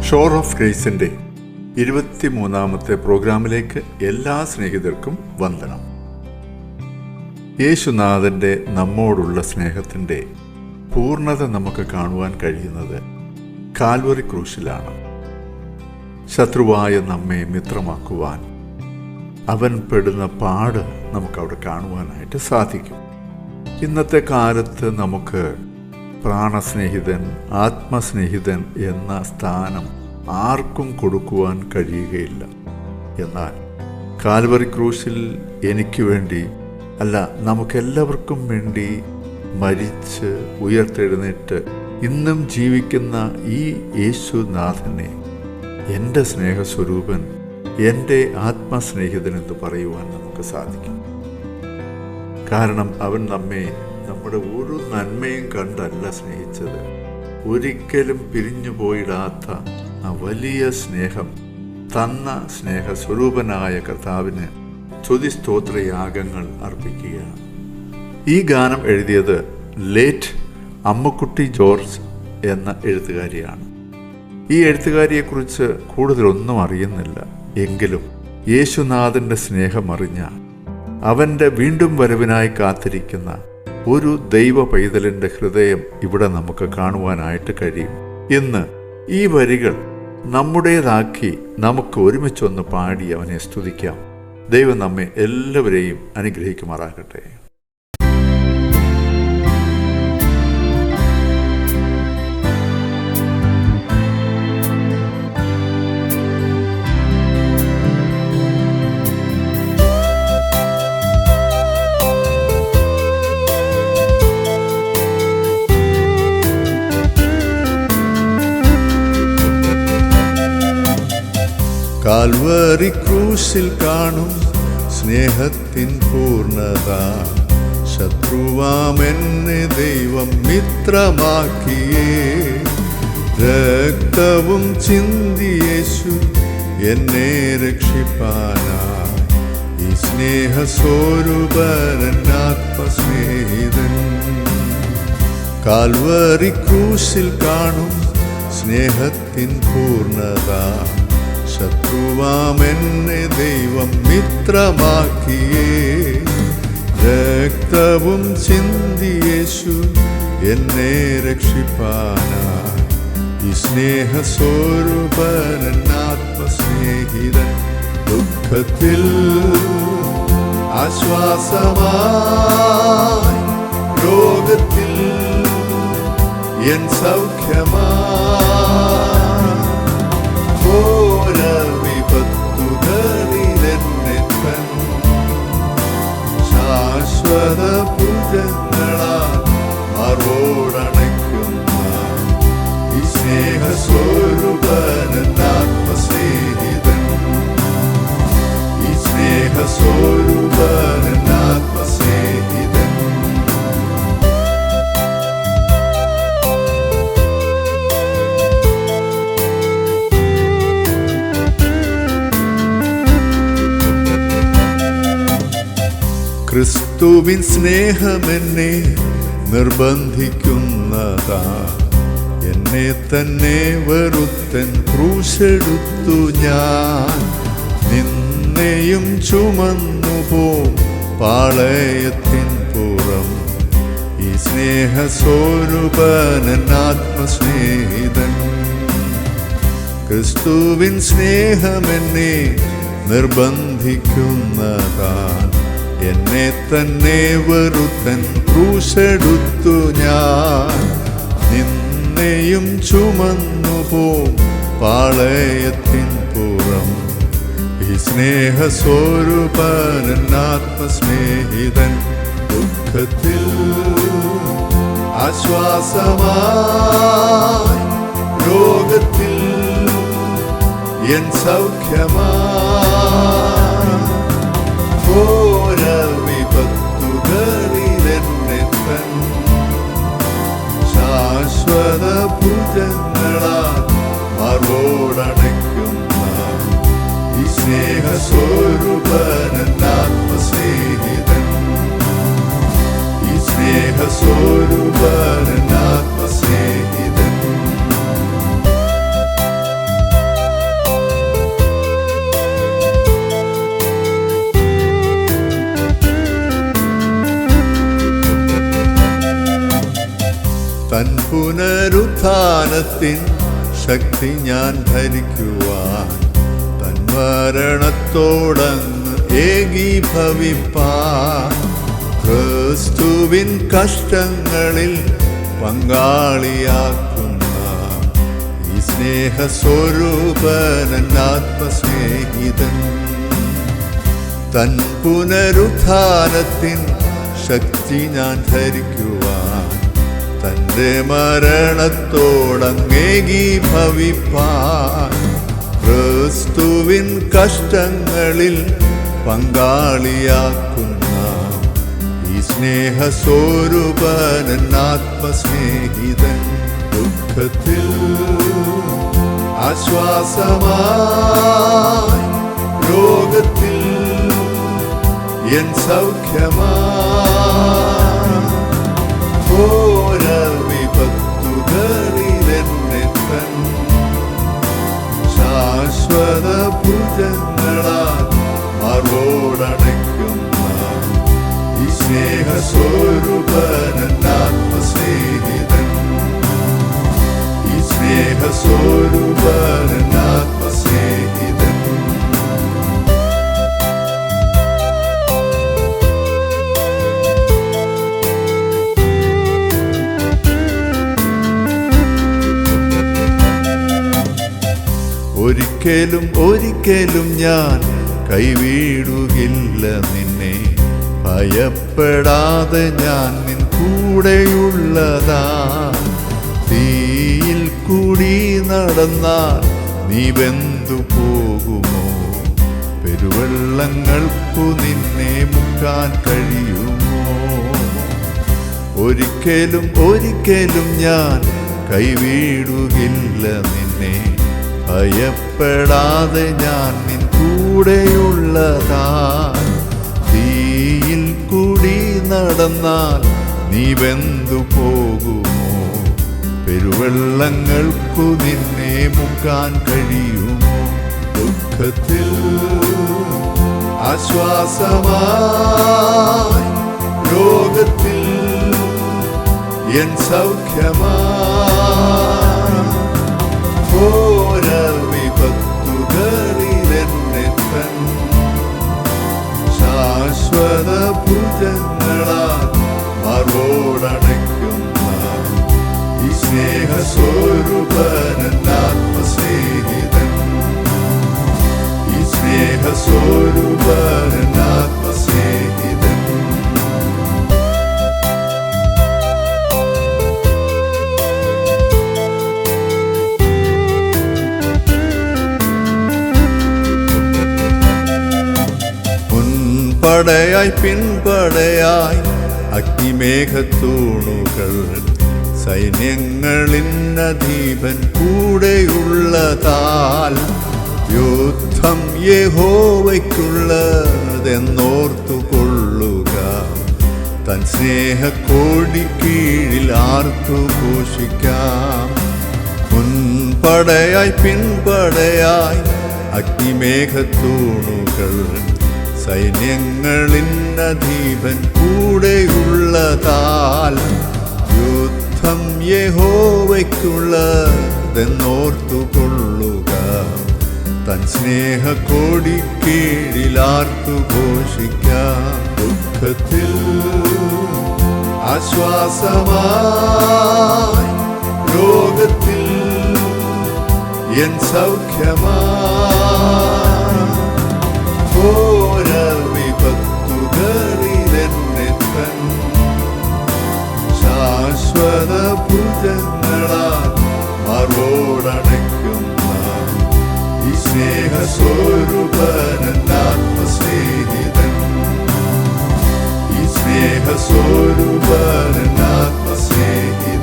Shore of ഗ്രേസിൻ്റെ 23-ാമത്തെ പ്രോഗ്രാമിലേക്ക് എല്ലാ സ്നേഹിതർക്കും വന്ദനം. യേശുനാഥൻ്റെ നമ്മോടുള്ള സ്നേഹത്തിൻ്റെ പൂർണ്ണത നമുക്ക് കാണുവാൻ കഴിയുന്നത് കാൽവറി ക്രൂശിലാണ്. ശത്രുവായ നമ്മെ മിത്രമാക്കുവാൻ അവൻ പെടുന്ന പാട് നമുക്കവിടെ കാണുവാനായിട്ട് സാധിക്കും. ഇന്നത്തെ കാലത്ത് നമുക്ക് പ്രാണസ്നേഹിതൻ, ആത്മസ്നേഹിതൻ എന്ന സ്ഥാനം ആർക്കും കൊടുക്കുവാൻ കഴിയുകയില്ല. എന്നാൽ കാൽവറി ക്രൂശിൽ എനിക്ക് വേണ്ടി അല്ല, നമുക്കെല്ലാവർക്കും വേണ്ടി മരിച്ച് ഉയർത്തെഴുന്നേറ്റ് ഇന്നും ജീവിക്കുന്ന ഈ യേശുനാഥനെ എൻ്റെ സ്നേഹസ്വരൂപൻ, എൻ്റെ ആത്മസ്നേഹിതൻ എന്ന് പറയുവാൻ നമുക്ക് സാധിക്കും. കാരണം അവൻ നമ്മെ നമ്മുടെ ഒരു നന്മയും കണ്ടല്ല സ്നേഹിച്ചത്. ഒരിക്കലും പിരിഞ്ഞു പോയിടാത്ത ആ വലിയ സ്നേഹം തന്ന സ്നേഹസ്വരൂപനായ കർത്താവിന് സ്തുതിസ്തോത്രയാഗങ്ങൾ അർപ്പിക്കുകയാണ്. ഈ ഗാനം എഴുതിയത് ലേറ്റ് അമ്മക്കുട്ടി ജോർജ് എന്ന എഴുത്തുകാരിയാണ്. ഈ എഴുത്തുകാരിയെക്കുറിച്ച് കൂടുതലൊന്നും അറിയുന്നില്ല. എങ്കിലും യേശുനാഥൻ്റെ സ്നേഹമറിഞ്ഞ, അവൻ്റെ വീണ്ടും വരവിനായി കാത്തിരിക്കുന്ന ഒരു ദൈവ പൈതലിൻ്റെ ഹൃദയം ഇവിടെ നമുക്ക് കാണുവാനായിട്ട് കഴിയും. ഇന്ന് ഈ വരികൾ നമ്മുടേതാക്കി നമുക്ക് ഒരുമിച്ചൊന്ന് പാടി അവനെ സ്തുതിക്കാം. ദൈവം നമ്മെ എല്ലാവരെയും അനുഗ്രഹിക്കുമാറാകട്ടെ. കാൽവറി ക്രൂശിൽ കാണും സ്നേഹത്തിൻ പൂർണ്ണത. ശത്രുവാമെന്നെ ദൈവം മിത്രമാക്കിയേ. രക്തവും ചിന്തി യേശു എന്നെ രക്ഷിപ്പാനായി. ഈ സ്നേഹസ്വരൂപൻ ആത്മസ്നേഹിതൻ. കാൽവറി ക്രൂശിൽ കാണും സ്നേഹത്തിൻ പൂർണ്ണത. ശത്രുവാമെന്നെ ദൈവം മിത്രമാക്കിയേ. രക്തവും ചിന്തി യേശു എന്നെ രക്ഷിപ്പാനായി. ഈ സ്നേഹസ്വരൂപൻ ആത്മസ്നേഹിതൻ. ദുഃഖത്തിൽ ആശ്വാസമായി, രോഗത്തിൽ എൻ സൗഖ്യമായി. ശാശ്വത ഭുജങ്ങളാൽ മാറോടണയ്ക്കുന്ന ഈ സ്നേഹസ്വരൂപൻ ആത്മസ്നേഹിതൻ. ഈ സ്നേഹസ്വരൂപൻ ആത്മസ്നേഹിതൻ. ക്രിസ്തുവിൻ സ്നേഹമെന്നെ നിർബന്ധിക്കുന്നതാ. എന്നെ തന്നെ വെറുത്തൻ ക്രൂശെടുത്തു ഞാൻ. നിന്നെയും ചുമന്നു പോം പാളയത്തിൻ പുറം. ഈ സ്നേഹസ്വരൂപൻ ആത്മസ്നേഹിതൻ. ക്രിസ്തുവിൻ സ്നേഹമെന്നെ നിർബന്ധിക്കുന്നതാ. എന്നെ തന്നെ വെറുത്തൻ ക്രൂശെടുത്തു ഞാൻ. നിന്നെയും ചുമന്നു പോം പാളയത്തിൻ പുറം. ഈ സ്നേഹസ്വരൂപൻ ആത്മസ്നേഹിതൻ. ദുഃഖത്തിൽ ആശ്വാസമായി, രോഗത്തിൽ എൻ സൗഖ്യമായി. വിപത്തുകളിലെന്നെത്തൻ ശാശ്വത ഭുജങ്ങളാൽ മാറോടണയ്ക്കുന്ന ഈ സ്നേഹസ്വരൂപൻ ആത്മസ്നേഹിതൻ. ഈ സ്നേഹസ്വരൂപൻ ആത്മസ്നേഹിതൻ. പുനരുത്ഥാനത്തിൻ ശക്തി ഞാൻ ധരിക്കുവാൻ തൻ മരണത്തോടങ്ങ് ഏകീഭവിപ്പാൻ ക്രിസ്തുവിൻ കഷ്ടങ്ങളിൽ പങ്കാളിയാക്കുന്ന ഈ സ്നേഹസ്വരൂപനൻ ആത്മസ്നേഹിതൻ തൻ പുനരുത്ഥാനത്തിൻ ശക്തി ഞാൻ ധരിക്കുവാൻ തൻ്റെ മരണത്തോടങ്ങേകീഭവിപ്പാൻ ക്രിസ്തുവിൻ കഷ്ടങ്ങളിൽ പങ്കാളിയാക്കുന്ന ഈ സ്നേഹസ്വരൂപനൻ ആത്മസ്നേഹിതൻ ദുഃഖത്തിൽ ആശ്വാസമായി രോഗത്തിൽ എൻ സൗഖ്യമായി ഘോര വിപത്തുകളിലെന്നെ തൻ ശാശ്വത ഭുജങ്ങളാൽ മാർവോടണയ്ക്കുന്ന ഈ സ്നേഹസ്വരൂപനൻ ആത്മസ്നേഹിതൻ ഈ സ്നേഹസ്വരൂപനൻ ആത്മസ്നേഹിതൻ ഒരിക്കലും ഞാൻ കൈവിടുകില്ല നിന്നെ ഭയപ്പെടാതെ ഞാൻ നിൻ കൂടെയുള്ളതാ തീയിൽ കൂടി നടന്നാൽ നീ വെന്തു പോകുമോ പെരുവെള്ളങ്ങൾക്കു നിന്നെ മുക്കാൻ കഴിയുമോ ഒരിക്കലും ഞാൻ കൈവിടുകില്ല നിന്നെ ഭയപ്പെടാതെ ഞാൻ നിൻ കൂടെയുള്ളതാ തീയിൽ കൂടി നടന്നാൽ നീ വെന്തു പോകുമോ പെരുവെള്ളങ്ങൾക്കു നിന്നെ മുക്കാൻ കഴിയുമോ ദുഃഖത്തിൽ ആശ്വാസമായി രോഗത്തിൽ എൻ സൗഖ്യമായി ഘോര വിപത്തുകളിലെന്നെ തൻ ശാശ്വത ഭുജങ്ങളാൽ മാർവോടണയ്ക്കുന്ന ഈ സ്നേഹസ്വരൂപനൻ ആത്മസ്നേഹിതൻ ഈ സ്നേഹസ്വരൂപനൻ ആത്മസ്നേഹിതൻ പടയായി പിൻപടയായി അഗ്നിമേഘത്തൂണുകൾ സൈന്യങ്ങളിന്നധീപൻ കൂടെയുള്ളതാൽ യുദ്ധം യഹോവയ്ക്കുള്ളതെന്നോർത്തുകൊള്ളുക തൻ സ്നേഹക്കോടി കീഴിൽ ആർത്തു ഘോഷിക്കാം മുൻപടയായി പിൻപടയായി അഗ്നിമേഘത്തൂണുകൾ സൈന്യങ്ങളിന്നധീപൻ കൂടെയുള്ളതാൽ യുദ്ധം യഹോവയ്ക്കുള്ളതെന്നോർത്തുകൊള്ളുക തൻ സ്നേഹക്കോടി കീഴിൽ ആർത്തു ഘോഷിക്കാം ദുഃഖത്തിൽ ആശ്വാസമായി രോഗത്തിൽ എൻ സൗഖ്യമായി ഘോര വിപത്തുകളിലെന്നെ തൻ ശാശ്വത ഭുജങ്ങളാൽ മാർവോടണയ്ക്കുന്ന ഈ സ്നേഹസ്വരൂപനൻ ആത്മസ്നേഹിതൻ ഈ സ്നേഹസ്വരൂപനൻ ആത്മസ്നേഹിതൻ